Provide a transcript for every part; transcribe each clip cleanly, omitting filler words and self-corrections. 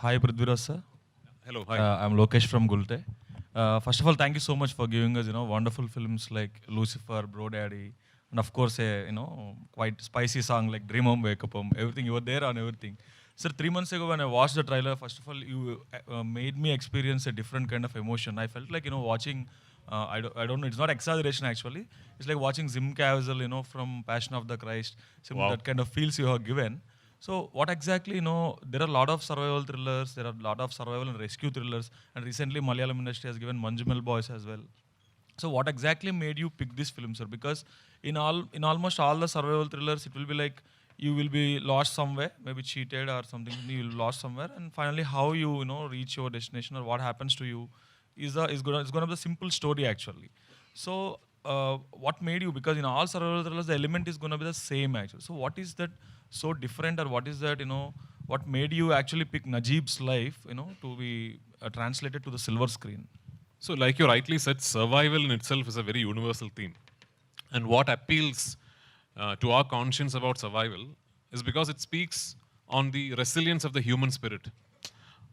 Hi, Prithviraj sir. Hello, hi. I'm Lokesh from Gulte. First of all, thank you so much for giving us, wonderful films like Lucifer, Bro Daddy, and of course, quite spicy song like Dream Home, Wake Up Home. Everything you were there on everything. Sir, 3 months ago when I watched the trailer, first of all, you made me experience a different kind of emotion. I felt like watching. I don't know. It's not exaggeration actually. It's like watching Jim Caviezel, from Passion of the Christ. Wow. That kind of feels you have given. So what exactly, there are a lot of survival thrillers, there are a lot of survival and rescue thrillers, and recently Malayalam industry has given Manjumal Boys as well. So what exactly made you pick this film, sir? Because in almost all the survival thrillers, it will be like you will be lost somewhere, maybe cheated or something, you will lost somewhere, and finally how you reach your destination or what happens to you is gonna be the simple story actually. So what made you? Because in all survival thrillers, the element is gonna be the same actually. So what is that so different, or what is that what made you actually pick Najib's life to be translated to the silver screen? So, like you rightly said, survival in itself is a very universal theme. And what appeals to our conscience about survival is because it speaks on the resilience of the human spirit.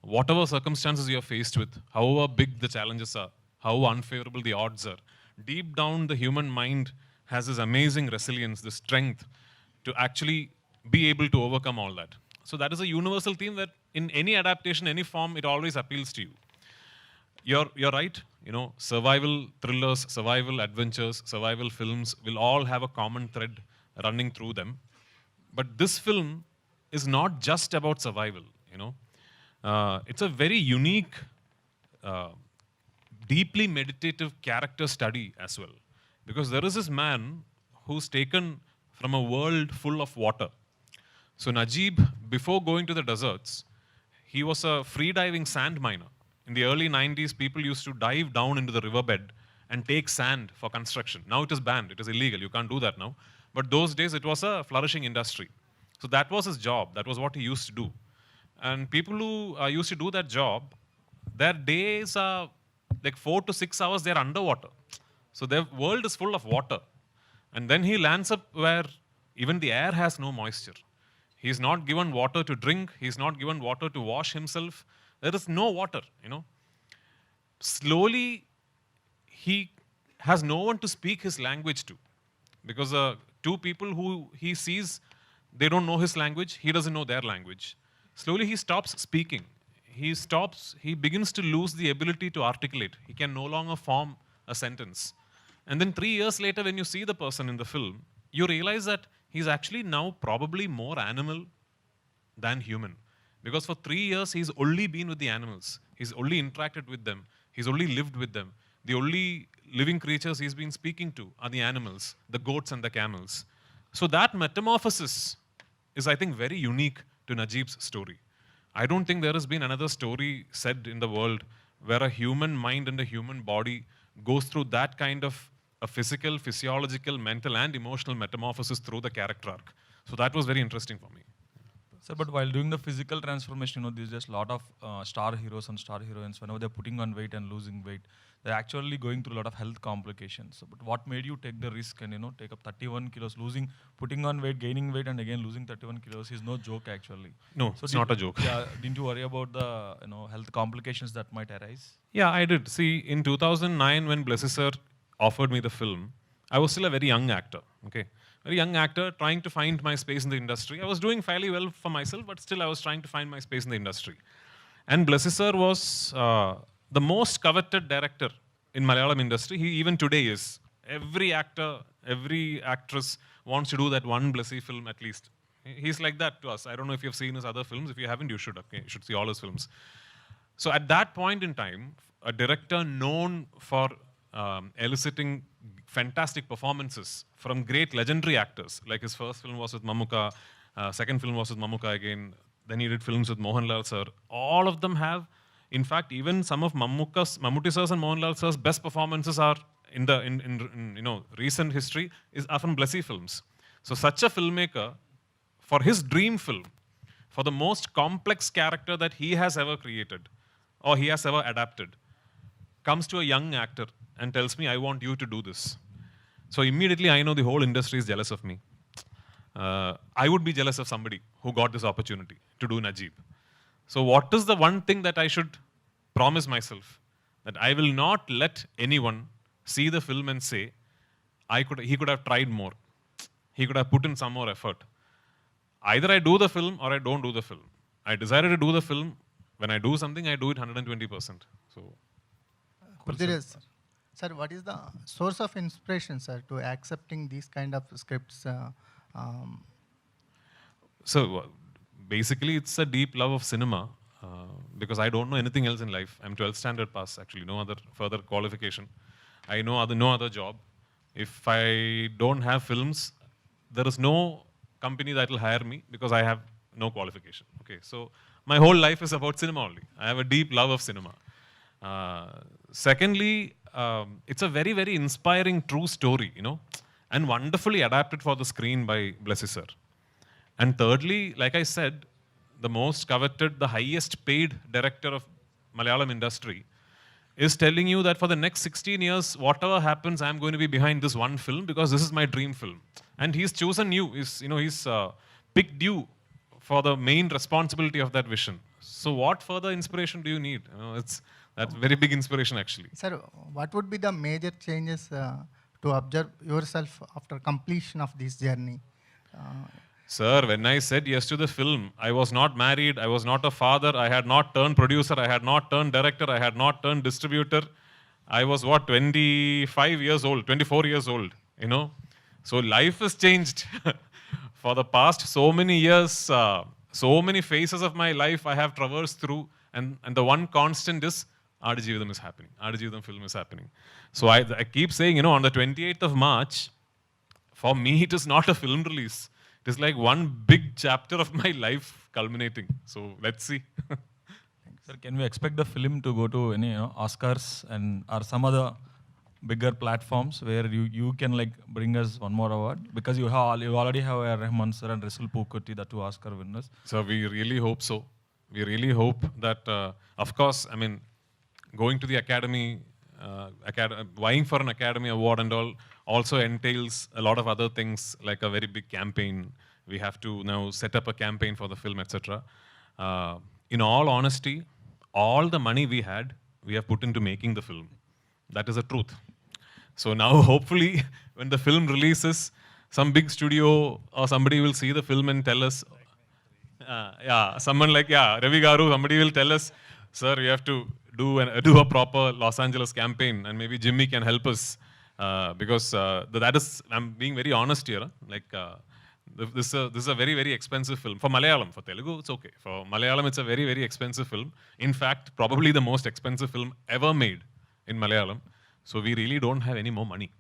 Whatever circumstances you're faced with, however big the challenges are, how unfavorable the odds are, deep down the human mind has this amazing resilience, this strength to actually be able to overcome all that. So that is a universal theme that in any adaptation, any form, it always appeals to you. You're right. Survival thrillers, survival adventures, survival films will all have a common thread running through them. But this film is not just about survival. It's a very unique, uh, deeply meditative character study as well, because there is this man who's taken from a world full of water. So Najib, before going to the deserts, he was a free-diving sand miner. In the early 90s, people used to dive down into the riverbed and take sand for construction. Now it is banned, it is illegal, you can't do that now. But those days, it was a flourishing industry. So that was his job, that was what he used to do. And people who used to do that job, their days are like 4 to 6 hours, they're underwater. So their world is full of water. And then he lands up where even the air has no moisture. He's not given water to drink. He's not given water to wash himself. There is no water. Slowly, he has no one to speak his language to. Because two people who he sees, they don't know his language. He doesn't know their language. Slowly, he stops speaking. He begins to lose the ability to articulate. He can no longer form a sentence. And then 3 years later, when you see the person in the film, you realize that he's actually now probably more animal than human. Because for 3 years, he's only been with the animals. He's only interacted with them. He's only lived with them. The only living creatures he's been speaking to are the animals, the goats and the camels. So that metamorphosis is, I think, very unique to Najib's story. I don't think there has been another story said in the world where a human mind and a human body goes through that kind of a physical, physiological, mental, and emotional metamorphosis through the character arc. So that was very interesting for me. Sir, but while doing the physical transformation, there's just a lot of star heroes and star heroines. Whenever they're putting on weight and losing weight, they're actually going through a lot of health complications. So, but what made you take the risk and take up 31 kilos, putting on weight, gaining weight, and again losing 31 kilos is no joke actually. No, So it's not a joke. Yeah, didn't you worry about the health complications that might arise? Yeah, I did. See, in 2009, when Blessy sir offered me the film, I was still a very young actor. Okay, very young actor trying to find my space in the industry. I was doing fairly well for myself, but still I was trying to find my space in the industry. And Blessy sir was the most coveted director in Malayalam industry. He even today is. Every actor, every actress wants to do that one Blessy film at least. He's like that to us. I don't know if you've seen his other films. If you haven't, you should. Okay, you should see all his films. So at that point in time, a director known for eliciting fantastic performances from great legendary actors, like his first film was with Mammootty, second film was with Mammootty again, then he did films with Mohanlal sir. All of them have, in fact, even some of Mammootty sir's and Mohanlal sir's best performances are in recent history are from Blessy films. So such a filmmaker, for his dream film, for the most complex character that he has ever created or he has ever adapted, comes to a young actor and tells me, I want you to do this. So immediately I know the whole industry is jealous of me. I would be jealous of somebody who got this opportunity to do Najib. So what is the one thing that I should promise myself? That I will not let anyone see the film and say, he could have tried more. He could have put in some more effort. Either I do the film or I don't do the film. I decided to do the film. When I do something, I do it 120%. So, Prithviraj, sir, what is the source of inspiration, sir, to accepting these kind of scripts? Um, so basically, it's a deep love of cinema because I don't know anything else in life. I'm 12th standard pass, actually, no other further qualification. I know no other job. If I don't have films, there is no company that will hire me because I have no qualification. Okay, so my whole life is about cinema only. I have a deep love of cinema. Secondly, it's a very, very inspiring true story, and wonderfully adapted for the screen by Blessy sir. And thirdly, like I said, the most coveted, the highest paid director of Malayalam industry is telling you that for the next 16 years, whatever happens, I'm going to be behind this one film because this is my dream film. And he's chosen you. He's picked you for the main responsibility of that vision. So what further inspiration do you need? That's very big inspiration actually. Sir, what would be the major changes to observe yourself after completion of this journey? Sir, when I said yes to the film, I was not married, I was not a father, I had not turned producer, I had not turned director, I had not turned distributor. I was 25 years old, 24 years old, So life has changed. For the past so many years, so many phases of my life I have traversed through, and the one constant is Aadijeevitham is happening. Aadijeevitham film is happening. So I keep saying, on the 28th of March, for me it is not a film release. It is like one big chapter of my life culminating. So let's see. Sir, can we expect the film to go to any Oscars and or some other bigger platforms where you can like bring us one more award? Because you already have Rahman sir and Rasul Pookutty, the 2 Oscar winners. So we really hope so. We really hope that, of course, going to the academy, vying for an academy award and all also entails a lot of other things like a very big campaign. We have to now set up a campaign for the film, etc. In all honesty, all the money we had, we have put into making the film. That is the truth. So now hopefully when the film releases, some big studio or somebody will see the film and tell us, someone like Ravi Garu, somebody will tell us, sir, you have to do a proper Los Angeles campaign, and maybe Jimmy can help us because that is, I'm being very honest here. This is a very, very expensive film. For Malayalam, for Telugu, it's okay. For Malayalam, it's a very, very expensive film. In fact, probably the most expensive film ever made in Malayalam. So we really don't have any more money.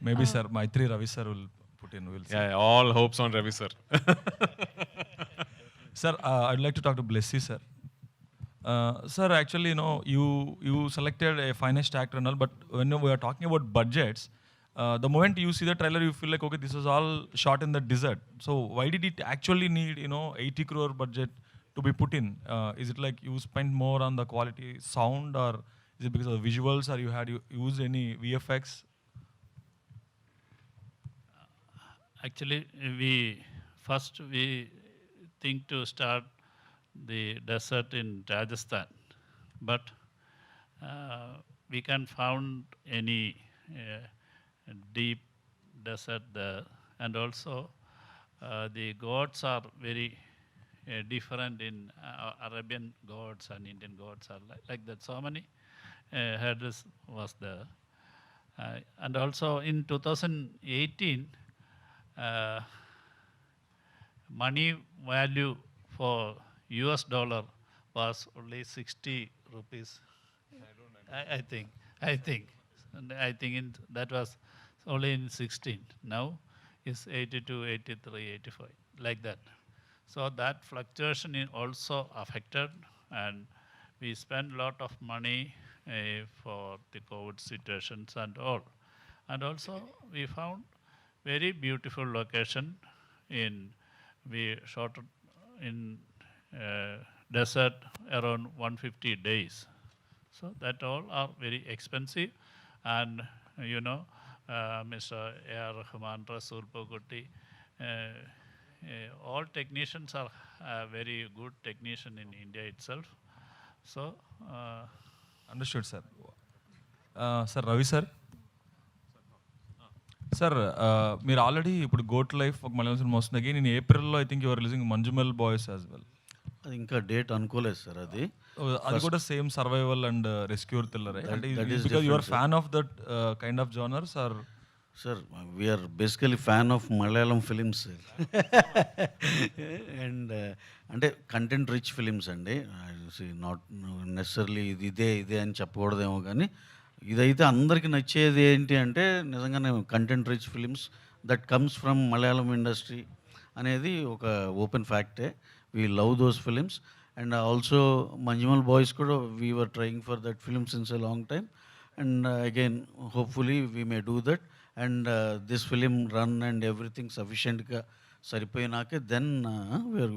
Maybe sir, Maitri Ravi sir will put in. We'll see. Yeah, all hopes on Ravi sir. Sir, I'd like to talk to Blessy sir. Sir, actually, you selected a finest actor and all, but when we are talking about budgets, the moment you see the trailer, you feel like, okay, this is all shot in the desert. So why did it actually need, 80 crore budget to be put in? Is it like you spent more on the quality sound, or is it because of the visuals, or you used any VFX? Actually, we think to start the desert in Rajasthan, but we can't found any deep desert there, and also the gods are very different in Arabian gods and Indian gods are like that. So many headers was there, and also in 2018. Money value for US dollar was only 60 rupees. I think. That was only in 16. Now it's 82, 83, 85, like that. So that fluctuation is also affected, and we spend a lot of money for the COVID situations and all. And also we found very beautiful location we shot in desert around 150 days. So that all are very expensive, and Mr. A.R. Rahman, Rasul Pookutty, all technicians are very good technician in India itself. So, understood sir. Sir Ravi sir, sir మీరు already ఇప్పుడు Goat Life ఒక Malayalam cinema వస్తుంది. Again in ఏప్రిల్లో I think your releasing Manjummel Boys as well. అది ఇంకా date అనుకోలేదు sir. అది కూడా same survival and rescue thriller. అంటే because your fan of that kind of genres are? Sir we're basically fan of Malayalam films and అంటే content rich films అండి. Not necessarily ఇదే అని చెప్పకూడదేమో, కానీ ఇదైతే అందరికీ నచ్చేది ఏంటి అంటే నిజంగానే content rich films that comes from Malayalam industry అనేది ఒక ఓపెన్ ఫ్యాక్టే. We love those films and also Manjummel Boys కూడా we were trying for that film since a long time and again hopefully we may do that and this film run and everything సఫిషియెంట్గా సరిపోయినాకే then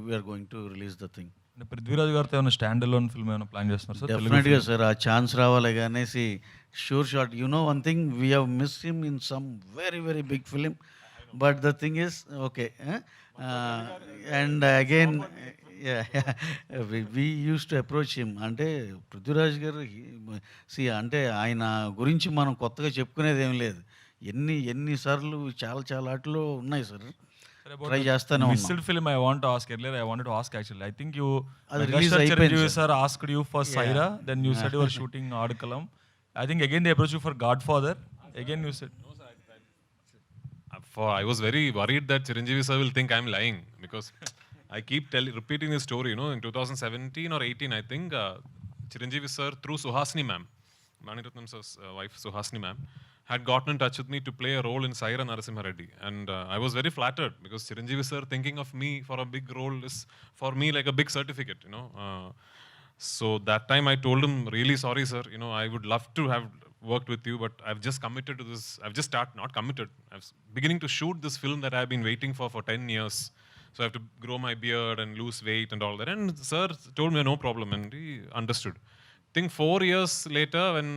we're going to release the thing. Prithviraj గారితో ఏమైనా stand alone film ఏమైనా plan చేస్తున్నారు sir? డెఫినెట్గా sir, ఆ chance రావాలి అనేసి sure shot. You know one thing, we have missed him in some very very big film, but the thing is okay. And again we use to approach him. అంటే పృథ్వీరాజ్ గారు అంటే ఆయన గురించి మనం కొత్తగా చెప్పుకునేది ఏం లేదు. ఎన్నిసార్లు చాలా ఆటలు ఉన్నాయి సార్, ట్రై చేస్తానే ఉన్నాం. Missed film I want to ask earlier. I wanted to ask actually. I think you release అయిపోయింది Chiranjeevi sir asked you for Saira, then you said you were shooting Adkalam. I think again they approached you for Godfather. Again you said I was very worried that Chiranjeevi sir will think I'm lying, because I keep repeating this story. You know, in 2017 or 18, I think Chiranjeevi sir, through Suhasini ma'am, Maniratnam sir's wife Suhasini ma'am, had gotten in touch with me to play a role in Saira Narasimha Reddy, and I was very flattered, because Chiranjeevi sir thinking of me for a big role is for me like a big certificate, you know. So that time I told him, really sorry sir, you know, I would love to have worked with you, but I've just committed to this. I've just not committed. I was beginning to shoot this film that I've been waiting for 10 years. So I have to grow my beard and lose weight and all that. And sir told me no problem, and he understood. I think 4 years later, when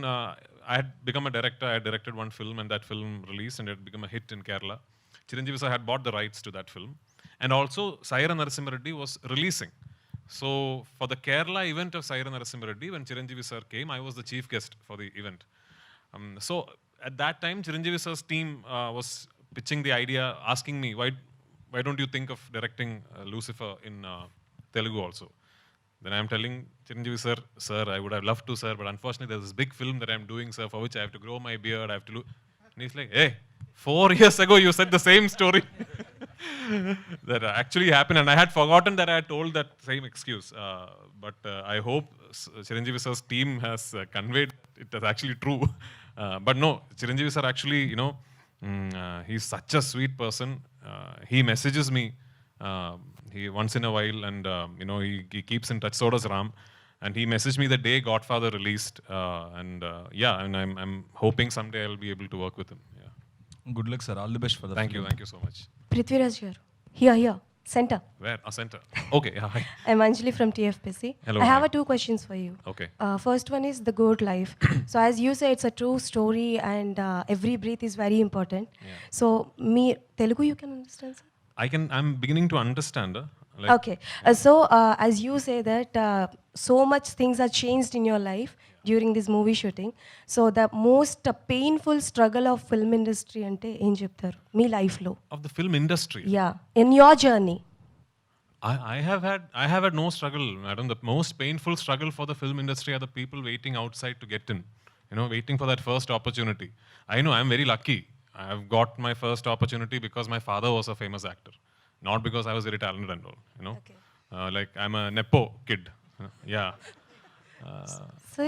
I had become a director, I had directed one film, and that film released and it had become a hit in Kerala. Chiranjeevi sir had bought the rights to that film. And also Saira Narasimha Reddy was releasing. So for the Kerala event of Saira Narasimha Reddy, when Chiranjeevi sir came, I was the chief guest for the event. So at that time, Chiranjeevi sir's team was pitching the idea, asking me, why don't you think of directing Lucifer in Telugu also? Then I'm telling Chiranjeevi sir, I would have loved to, sir, but unfortunately there's this big film that I'm doing, sir, for which I have to grow my beard, I have to and he's like, hey, 4 years ago you said the same story. That actually happened, and I had forgotten that I had told that same excuse. But I hope Chiranjeevi sir's team has conveyed it as actually true. But no, Chiranjeevi sir actually, you know, he's such a sweet person. He messages me he once in a while, and you know, he keeps in touch. So does Ram, and he messaged me the day Godfather released, and yeah, and I'm hoping someday I'll be able to work with him. Yeah. good luck sir, all the best for that. Thank you so much. Prithviraj garu. Here, center. Where? Center. Okay. Yeah, hi. I'm Anjali from TFPC. Hello, I have hi. 2 questions for you. Okay. First one is the good life. So as you say, it's a true story, and every breath is very important. Yeah. So me Telugu you can understand, sir? I'm beginning to understand. Like, Okay. So as you say that so much things are changed in your life during this movie shooting. So the most painful struggle of film industry ante em cheptaru me life lo? of the film industry. Yeah, in your journey. I have had no struggle, madam. The most painful struggle for the film industry are the people waiting outside to get in. You know, waiting for that first opportunity. I know I'm very lucky. I have got my first opportunity because my father was a famous actor, not because I was very talented and all. You know, Okay. Like I'm a nepo kid. Yeah. So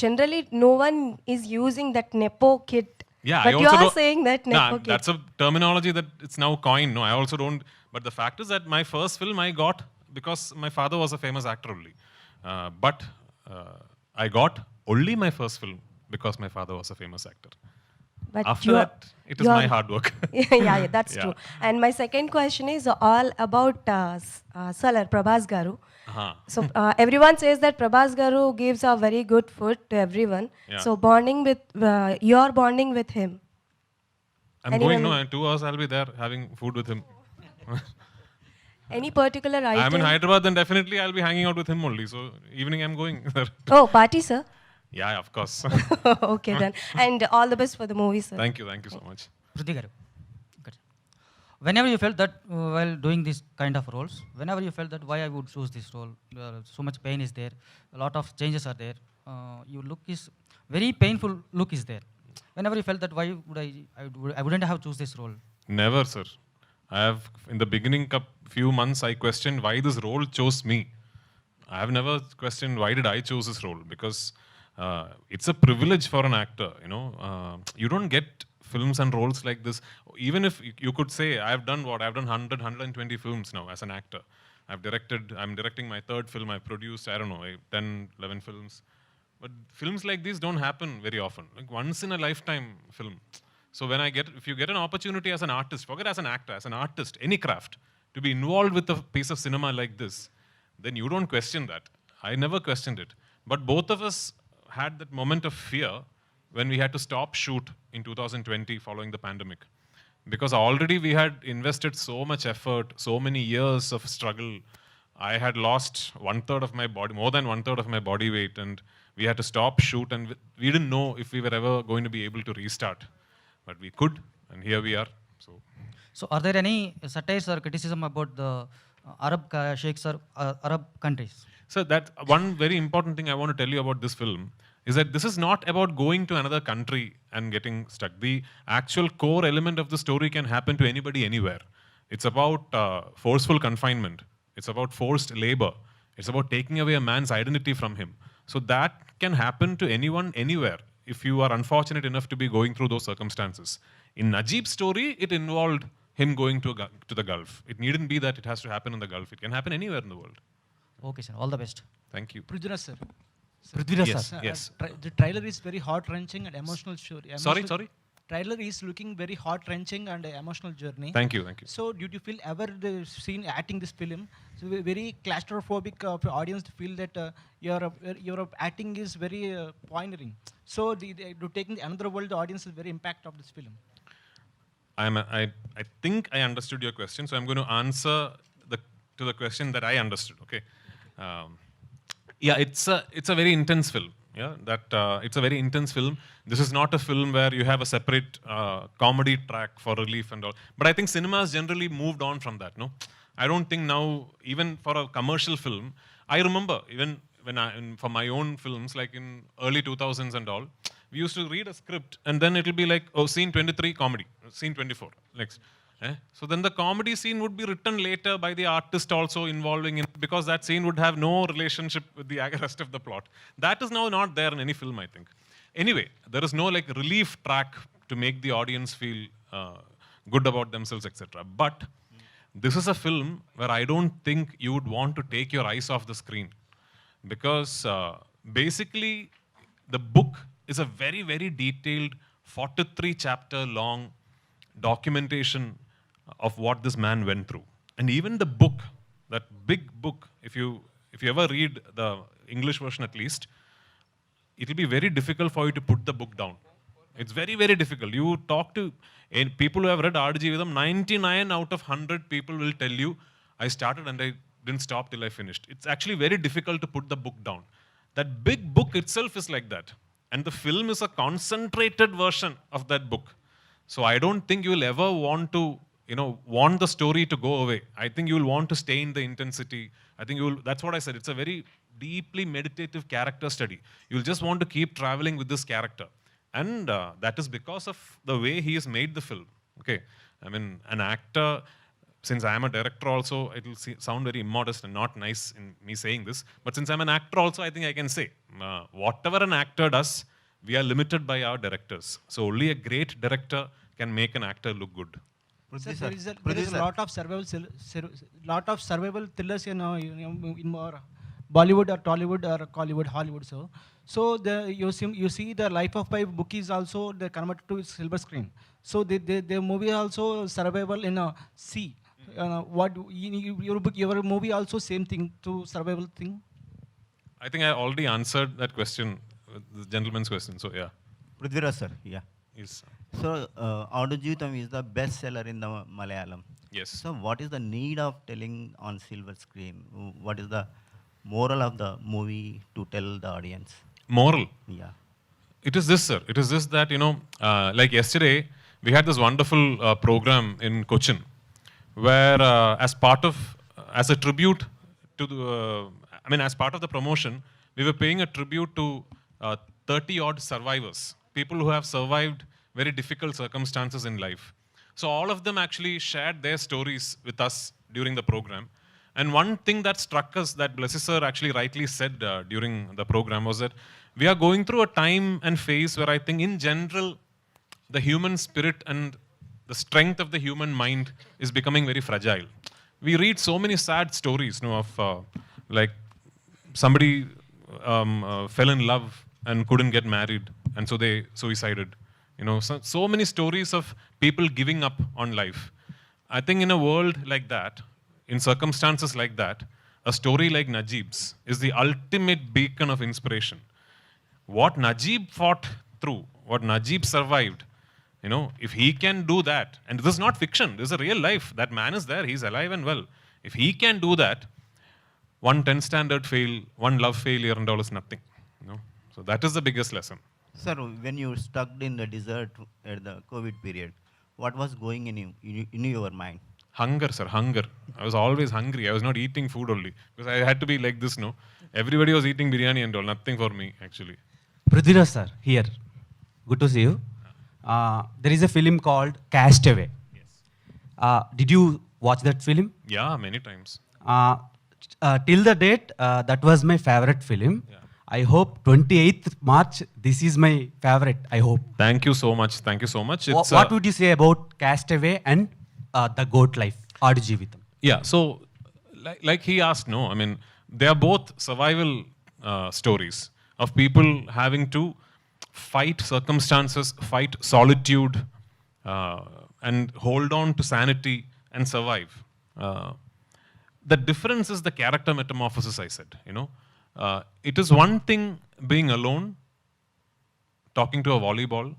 generally, no one is using that nepo kit. Yeah, but I you also are don't- saying that nepo kit. That's a terminology that it's now coined. No, I also don't. But the fact is that my first film I got because my father was a famous actor only. But I got only my first film because my father was a famous actor. But After you are- that, it is you my are- hard work. yeah, that's Yeah. true. And my second question is all about Salar Prabhas Garu. Uh-huh. So everyone says that Prabhas Garu gives a very good food to everyone. Yeah. So you're bonding with him. I'm Any going, memory? no, in 2 hours I'll be there having food with him. Any particular I'm item? in Hyderabad, then definitely I'll be hanging out with him only. So evening I'm going. Oh, party, sir. Yeah, of course. Okay then. And all the best for the movie, sir. Thank you so much. Prithvi garu. Okay. Whenever you felt that while doing this kind of roles, whenever you felt that why I would choose this role, so much pain is there, a lot of changes are there. Your look is very painful. Look is there. Whenever you felt that why would I wouldn't have choose this role. Never, sir. I have, in the beginning, few months, I questioned why this role chose me. I have never questioned why did I choose this role, because it's a privilege for an actor. You don't get films and roles like this. Even if you could say, I've done 120 films now as an actor. I'm directing my third film. I produced, 10, 11 films. But films like these don't happen very often. Like once in a lifetime film. So if you get an opportunity as an artist, forget as an actor, as an artist, any craft, to be involved with a piece of cinema like this, then you don't question that. I never questioned it. But both of us had that moment of fear when we had to stop shoot in 2020 following the pandemic. Because already we had invested so much effort, so many years of struggle. I had lost more than one third of my body weight, and we had to stop shoot, and we didn't know if we were ever going to be able to restart. But we could, and here we are. So are there any satires or criticism about the Arab sheikhs or Arab countries? So that one very important thing I want to tell you about this film is that this is not about going to another country and getting stuck. The actual core element of the story can happen to anybody anywhere. It's about forceful confinement. It's about forced labor. It's about taking away a man's identity from him. So that can happen to anyone, anywhere, if you are unfortunate enough to be going through those circumstances. In Najib's story, it involved him going to the Gulf. It needn't be that it has to happen in the Gulf. It can happen anywhere in the world. Okay, sir. All the best. Thank you. Prithviraj sir. Prithviraj Yes, sir. yes. The trailer is very heart-wrenching and emotional story. Sorry? Trailer is looking very heart-wrenching and emotional journey. Thank you. So, did you feel ever the scene acting this film? So, very claustrophobic audience to feel that your acting is very pioneering. So, to taking another world, the audience is very impact of this film. I think I understood your question, so I'm going to answer to the question that I understood. Okay. Yeah, it's a very intense film. Yeah, it's a very intense film. This is not a film where you have a separate comedy track for relief and all. But I think cinema has generally moved on from that. No, I don't think now, even for a commercial film, I remember even for my own films, like in early 2000s and all, we used to read a script and then it'll be like, oh, scene 23 comedy, scene 24 next. So then the comedy scene would be written later by the artist also involving in, because that scene would have no relationship with the rest of the plot. That is now not there in any film, I think. Anyway, there is no like relief track to make the audience feel good about themselves, etc. But this is a film where I don't think you would want to take your eyes off the screen, because basically the book is a very, very detailed 43 chapter long documentation of what this man went through. And even the book, that big book, if you ever read the English version at least, it will be very difficult for you to put the book down. It's very, very difficult. You talk to people who have read R.G. Vidam, 99 out of 100 people will tell you, I started and I didn't stop till I finished. It's actually very difficult to put the book down. That big book itself is like that. And the film is a concentrated version of that book. So I don't think you will ever want to, want the story to go away. I think you will want to stay in the intensity. I think that's what I said. It's a very deeply meditative character study. You'll just want to keep traveling with this character. And that is because of the way he has made the film. Okay. I mean, an actor, since I am a director also, it will sound very immodest and not nice in me saying this. But since I'm an actor also, I think I can say, whatever an actor does, we are limited by our directors. So only a great director can make an actor look good. Sir, there is a lot of survival thrillers in more Bollywood or Tollywood or Collywood, Hollywood. So you see the Life of Pi book is also converted to silver screen. So the movie also survival in a sea. Your movie also same thing to survival thing? I think I already answered that question, the gentleman's question. So yeah. Prithviraj sir, yeah. Yes. So, Audu Jeetam is the best seller in the Malayalam. Yes. So, what is the need of telling on silver screen? What is the moral of the movie to tell the audience? Moral. Yeah. It is this, sir. It is this that, like yesterday, we had this wonderful program in Cochin, where as a tribute to the, as part of the promotion, we were paying a tribute to 30 odd survivors, people who have survived very difficult circumstances in life. So all of them actually shared their stories with us during the program. And one thing that struck us, that Blessy sir actually rightly said during the program, was that we are going through a time and phase where I think in general, the human spirit and the strength of the human mind is becoming very fragile. We read so many sad stories, of like somebody fell in love and couldn't get married, and so they suicided. So many stories of people giving up on life. I think in a world like that, in circumstances like that, a story like Najib's is the ultimate beacon of inspiration. What Najib fought through, what Najib survived, if he can do that, and this is not fiction, this is a real life, that man is there, he's alive and well. If he can do that, one 10 standard fail, one love failure and all is nothing. So that is the biggest lesson. Sir, when you stuck in the desert at the COVID period, what was going in your mind? Hunger, sir, hunger. I was always hungry. I was not eating food only, because I had to be like this, Everybody was eating biryani and all, nothing for me, actually. Prithviraj sir, here. Good to see you. There is a film called Castaway. Yes. Did you watch that film? Yeah, many times. Till the date, that was my favorite film. Yeah. I hope 28th March, this is my favorite, I hope. Thank you so much. Thank you so much. What would you say about Castaway and The Goat Life, Aadu Jeevitam? Yeah, so like he asked, they are both survival stories of people having to fight circumstances, fight solitude, and hold on to sanity and survive. The difference is the character metamorphosis, I said, it is one thing being alone, talking to a volleyball.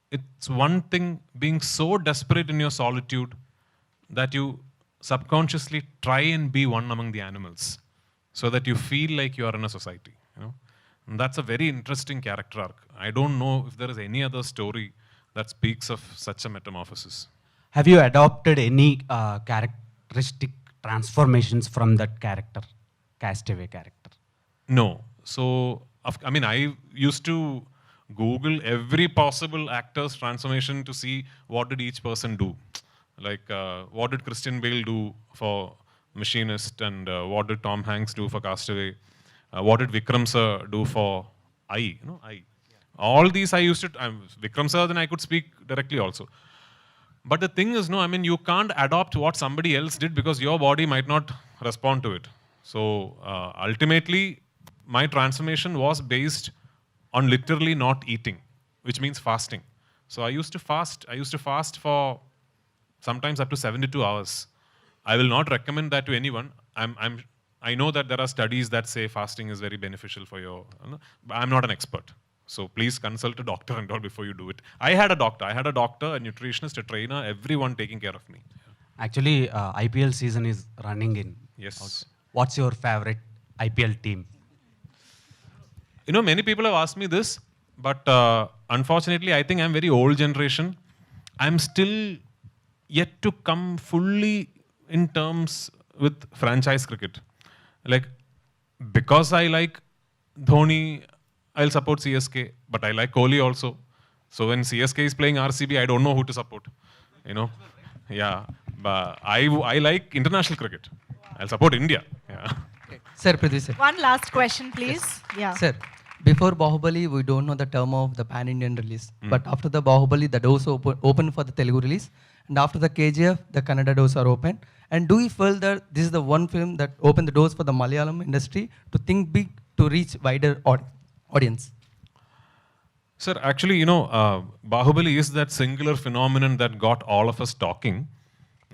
It's one thing being so desperate in your solitude that you subconsciously try and be one among the animals, so that you feel like you are in a society. And that's a very interesting character arc. I don't know if there is any other story that speaks of such a metamorphosis. Have you adopted any characteristic transformations from that character, Castaway character? No. So, I used to Google every possible actor's transformation to see what did each person do. Like, what did Christian Bale do for Machinist, and what did Tom Hanks do for Castaway? What did Vikram sir do for I? I. Yeah. All these I used to, Vikram sir, then I could speak directly also. But the thing is, you can't adopt what somebody else did, because your body might not respond to it. So, ultimately, my transformation was based on literally not eating, which means fasting. So I used to fast. I used to fast for sometimes up to 72 hours. I will not recommend that to anyone. I know that there are studies that say fasting is very beneficial for your, but I'm not an expert. So please consult a doctor and all before you do it. I had a doctor, a nutritionist, a trainer, everyone taking care of me. Actually, IPL season is running in. Yes. What's your favorite IPL team? Many people have asked me this, but unfortunately, I think I'm very old generation. I'm still yet to come fully in terms with franchise cricket. Like, because I like Dhoni, I'll support CSK, but I like Kohli also. So when CSK is playing RCB, I don't know who to support. Yeah. But I like international cricket. I'll support India. Yeah. Sir, Prithvi sir. One last question, please. Yeah. Sir, before Bahubali, we don't know the term of the pan-Indian release. But after the Bahubali, the doors open for the Telugu release. And after the KGF, the Kannada doors are open. And do you feel that this is the one film that opened the doors for the Malayalam industry to think big, to reach wider audience? Sir, actually, Bahubali is that singular phenomenon that got all of us talking.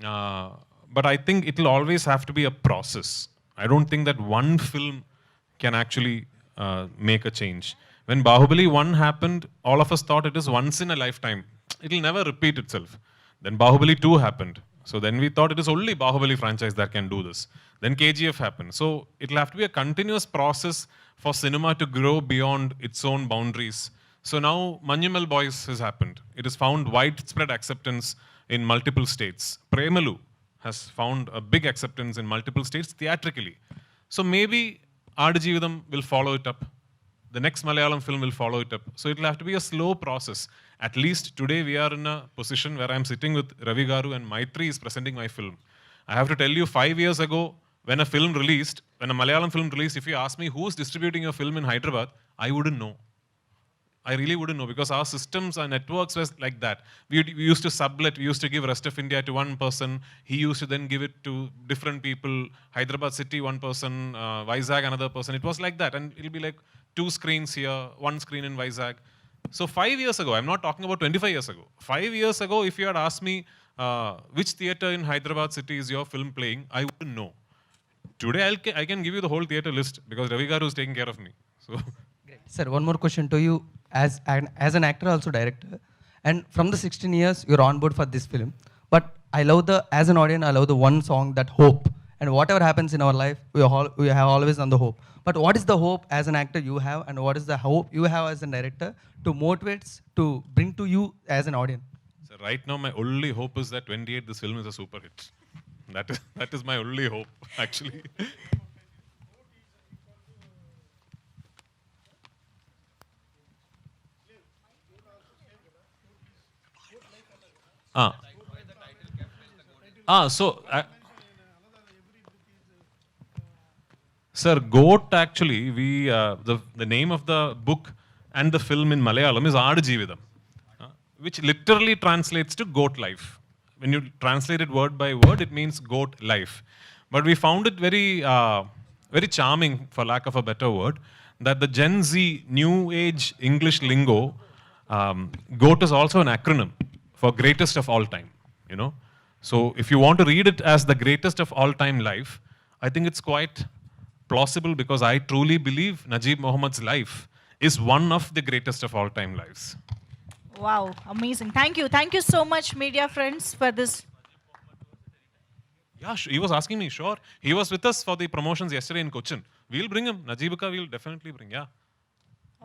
But I think it will always have to be a process. I don't think that one film can actually make a change. When Bahubali 1 happened, all of us thought it is once in a lifetime. it'll never repeat itself. Then Bahubali 2 happened. So then we thought it is only Bahubali franchise that can do this. Then KGF happened. So it'll have to be a continuous process for cinema to grow beyond its own boundaries. So now Manjumal Boys has happened. It has found widespread acceptance in multiple states. Premalu has found a big acceptance in multiple states theatrically. So maybe Aadajeevitham will follow it up. The next Malayalam film will follow it up. So it will have to be a slow process. At least today we are in a position where I'm sitting with Ravi Garu and Maitri is presenting my film. I have to tell you, 5 years ago, when a film released, when a Malayalam film released, if you ask me who's distributing a film in Hyderabad, I wouldn't know. I really wouldn't know because our systems, our networks were like that. We used to sublet, we used to give rest of India to one person. He used to then give it to different people. Hyderabad city, one person, Vizag, another person. It was like that. And it'll be like 2 screens here, 1 screen in Vizag. So 5 years ago, I'm not talking about 25 years ago. 5 years ago, if you had asked me which theater in Hyderabad city is your film playing, I wouldn't know. Today, I can give you the whole theater list because Ravi Garu is taking care of me. So. Sir, one more question to you as an actor, also director. And from the 16 years, you're on board for this film. But as an audience, I love the one song, that hope. And whatever happens in our life, we have always on the hope. But what is the hope as an actor you have, and what is the hope you have as a director to motivate, to bring to you as an audience? So right now, my only hope is that 28, this film is a super hit. That is my only hope, actually. Sir, GOAT actually, the name of the book and the film in Malayalam is Aadajeevitham, which literally translates to goat life. When you translate it word by word, it means goat life. But we found it very, very charming, for lack of a better word, that the Gen Z new age English lingo, GOAT is also an acronym for greatest of all time, you know. So if you want to read it as the greatest of all time life, I think it's quite plausible because I truly believe Najib Mohammad's life is one of the greatest of all time lives. Wow, amazing. Thank you. Thank you so much, media friends, for this. Yeah, he was asking me, sure. He was with us for the promotions yesterday in Cochin. We'll bring him. Najibika we'll definitely bring, yeah.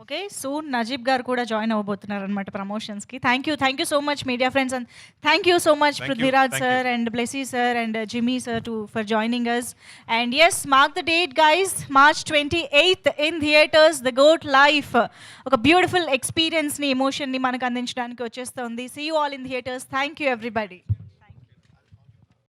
Okay, soon Najib garu kuda join avabothunaru annamata promotions ki. Thank you so much, media friends, and thank you so much, Prithviraj sir and Blessy sir and Jimmy sir for joining us. And yes, mark the date, guys. March 28th in theaters, The Goat Life. Oka beautiful experience ni, emotion ni manaku andinchadaniki vachestundi. See you all in theaters. Thank you, everybody.